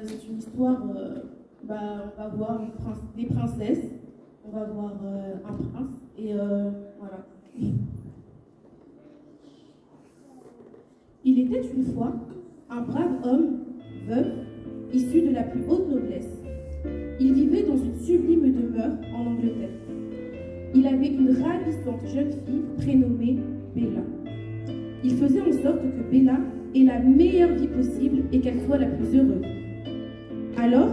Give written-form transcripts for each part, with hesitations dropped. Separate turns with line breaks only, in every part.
C'est une histoire, on va voir des princesses, on va voir un prince, et voilà. Il était une fois un brave homme, veuf, issu de la plus haute noblesse. Il vivait dans une sublime demeure en Angleterre. Il avait une ravissante jeune fille prénommée Bella. Il faisait en sorte que Bella ait la meilleure vie possible et qu'elle soit la plus heureuse. Alors,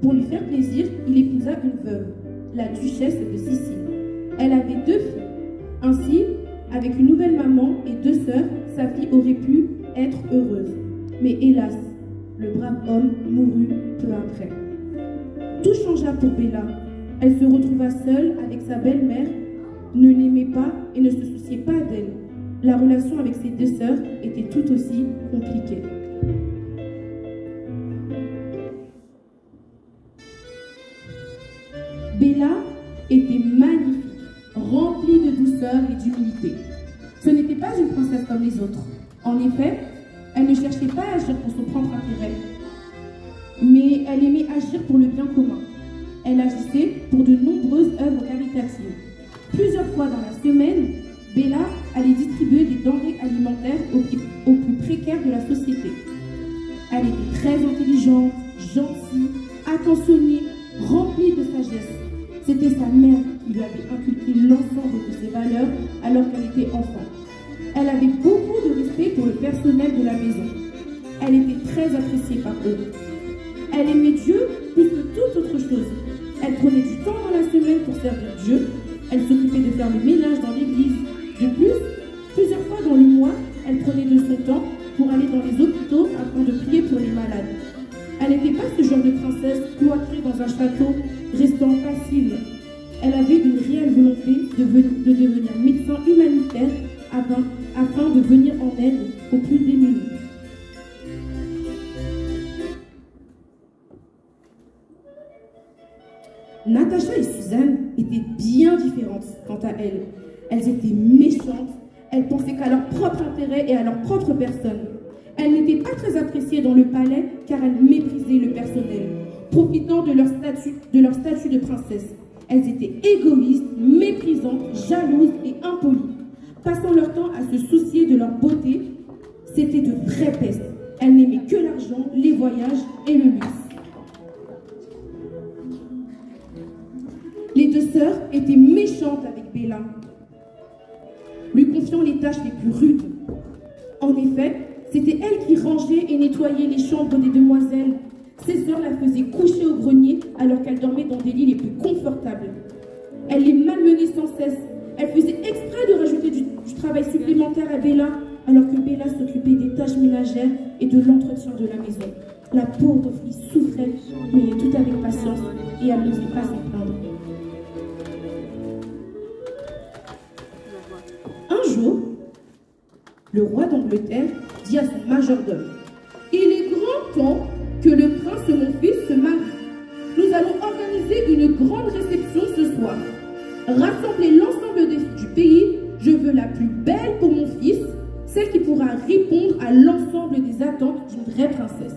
pour lui faire plaisir, il épousa une veuve, la duchesse de Sicile. Elle avait 2 filles. Ainsi, avec une nouvelle maman et 2 sœurs, sa fille aurait pu être heureuse. Mais hélas, le brave homme mourut peu après. Tout changea pour Bella. Elle se retrouva seule avec sa belle-mère, ne l'aimait pas et ne se souciait pas d'elle. La relation avec ses 2 sœurs était tout aussi compliquée. Bella était magnifique, remplie de douceur et d'humilité. Ce n'était pas une princesse comme les autres. En effet, elle ne cherchait pas à agir pour son propre intérêt, mais elle aimait agir pour le bien commun. Elle agissait pour de nombreuses œuvres caritatives. Plusieurs fois dans la semaine, Bella allait distribuer des denrées alimentaires aux plus précaires de la société. Elle était très intelligente, gentille, attentionnée, remplie de sagesse. C'était sa mère qui lui avait inculqué l'ensemble de ses valeurs alors qu'elle était enfant. Elle avait beaucoup de respect pour le personnel de la maison. Elle était très appréciée par eux. Elle aimait Dieu plus que toute autre chose. Elle prenait du temps dans la semaine pour servir Dieu. Elle s'occupait de faire le ménage dans l'église. De plus, plusieurs fois dans le mois, elle prenait de son temps pour aller dans les hôpitaux afin de prier pour les malades. Elle n'était pas ce genre de princesse cloîtrée dans un château, restant passive. Elle avait une réelle volonté de devenir médecin humanitaire afin afin de venir en aide aux plus démunis. Natacha et Suzanne étaient bien différentes quant à elles. Elles étaient méchantes, elles pensaient qu'à leur propre intérêt et à leur propre personne. Elles n'étaient pas très appréciées dans le palais car elles méprisaient le personnel, profitant de leur statut de princesse. Elles étaient égoïstes, méprisantes, jalouses et impolies. Passant leur temps à se soucier de leur beauté, c'était de vraies pestes. Elles n'aimaient que l'argent, les voyages et le luxe. Les deux sœurs étaient méchantes avec Bella, lui confiant les tâches les plus rudes. En effet, c'était elle qui rangeait et nettoyait les chambres des demoiselles. Ses sœurs la faisaient coucher au grenier alors qu'elle dormait dans des lits les plus confortables. Elle les malmenait sans cesse. Elle faisait exprès de rajouter du travail supplémentaire à Bella alors que Bella s'occupait des tâches ménagères et de l'entretien de la maison. La pauvre fille souffrait, mais tout avec patience et elle n'osait pas s'en plaindre. Un jour, le roi d'Angleterre dit à son majordome: « Il est grand temps que le prince mon fils se marie. Nous allons organiser une grande réception ce soir. Rassembler l'ensemble du pays, je veux la plus belle pour mon fils, celle qui pourra répondre à l'ensemble des attentes d'une vraie princesse. »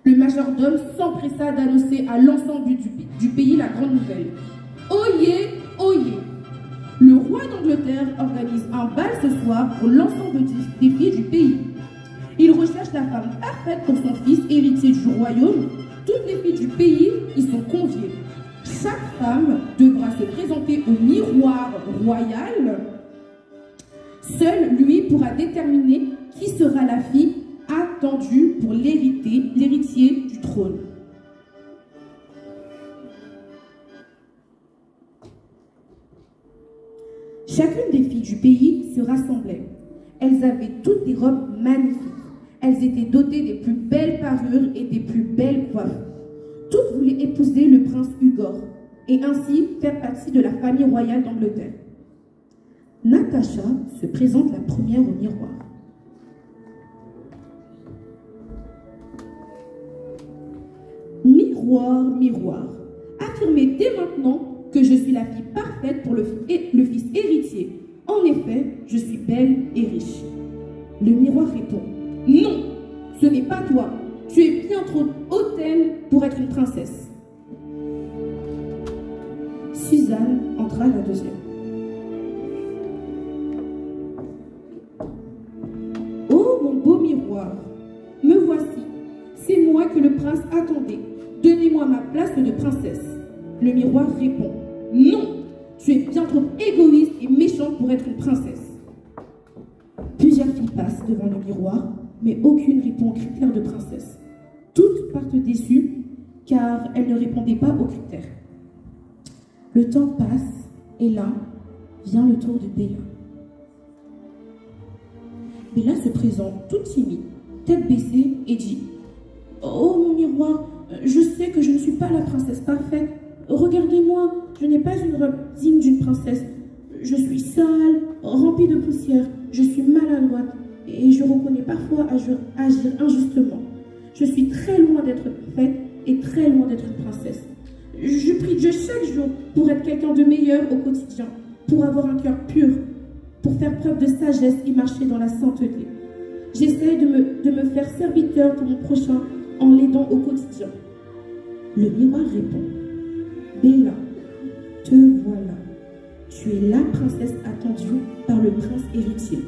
Le majordome s'empressa d'annoncer à l'ensemble du pays la grande nouvelle. Oyez, oyez! Le roi d'Angleterre organise un bal ce soir pour l'ensemble des filles du pays. Il recherche la femme parfaite pour son fils, héritier du royaume. Toutes les filles du pays y sont conviées. Chaque femme devra se présenter au miroir royal. Seul lui pourra déterminer qui sera la fille attendue pour l'héritier du trône. Chacune des filles du pays se rassemblait. Elles avaient toutes des robes magnifiques. Elles étaient dotées des plus belles parures et des plus belles coiffes. Toutes voulaient épouser le prince Hugor et ainsi faire partie de la famille royale d'Angleterre. Natacha se présente la première au miroir. Miroir, miroir, affirmez dès maintenant que je suis la fille parfaite pour le fils héritier. En effet, je suis belle et riche. Le miroir répond: non, ce n'est pas toi. Tu es bien trop hautaine pour être une princesse. Suzanne entra la deuxième. Oh mon beau miroir, me voici. C'est moi que le prince attendait. Donnez-moi ma place de princesse. Le miroir répond: non, tu es bien trop égoïste et méchante pour être une princesse. Plusieurs filles passent devant le miroir, mais aucune répond aux critères de princesse. Toutes partent déçues, car elles ne répondaient pas aux critères. Le temps passe, et là, vient le tour de Bella. Bella se présente toute timide, tête baissée, et dit: oh mon miroir, je sais que je ne suis pas la princesse parfaite. Regardez-moi, je n'ai pas une robe digne d'une princesse. Je suis sale, remplie de poussière, je suis maladroite et je reconnais parfois agir injustement. Je suis très loin d'être parfaite et très loin d'être une princesse. Je prie Dieu chaque jour pour être quelqu'un de meilleur au quotidien, pour avoir un cœur pur, pour faire preuve de sagesse et marcher dans la sainteté. J'essaie de me faire serviteur pour mon prochain en l'aidant au quotidien. Le miroir répond: Bella, te voilà. Tu es la princesse attendue par le prince héritier.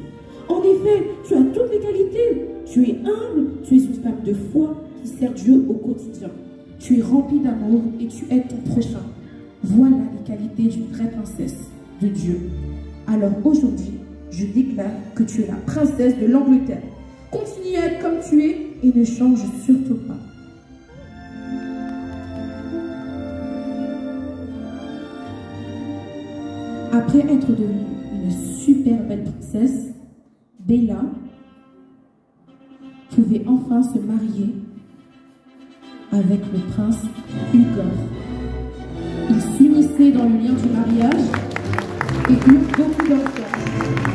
En effet, tu as toutes les qualités. Tu es humble, tu es une femme de foi qui sert Dieu au quotidien. Tu es remplie d'amour et tu aides ton prochain. Voilà les qualités d'une vraie princesse de Dieu. Alors aujourd'hui, je déclare que tu es la princesse de l'Angleterre. Continue à être comme tu es et ne change surtout pas. Après être devenue une super belle princesse, Bella pouvait enfin se marier avec le prince Hugor. Ils s'unissaient dans le lien du mariage et eurent beaucoup d'enfants.